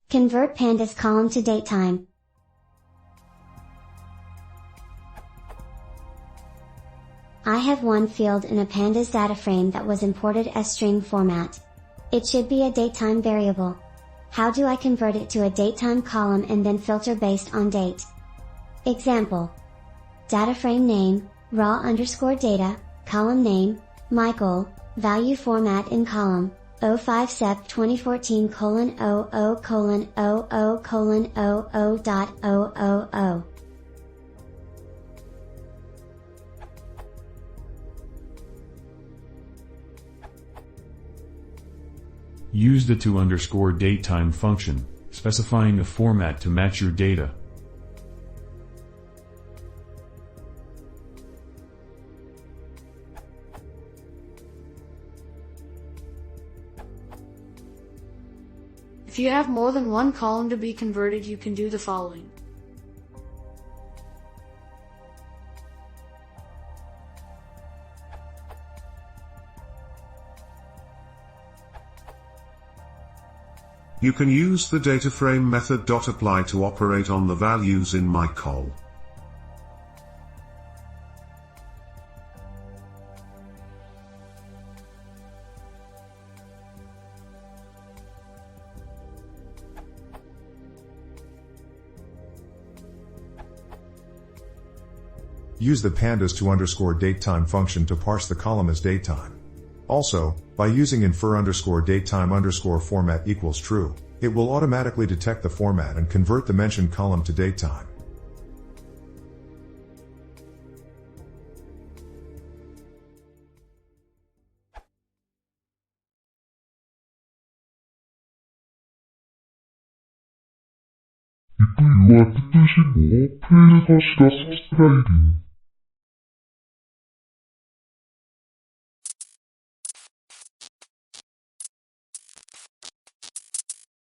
Convert Pandas column to DateTime. I have one field in a Pandas data frame that was imported as string format. It should be a DateTime variable. How do I convert it to a DateTime column and then filter based on date? Example. Data frame name, raw_data, column name, Michael, value format in column, 05 Sep 2014:00:00:00.000. Use the to_datetime function, specifying a format to match your data. If you have more than one column to be converted, you can do the following. You can use the dataframe method .apply to operate on the values in my col. Use the pandas to_datetime function to parse the column as datetime. Also, by using infer_datetime_format equals true, it will automatically detect the format and convert the mentioned column to datetime. 이거 URT 뜻이 뭐? 페이지가 시작 서브스크라이빙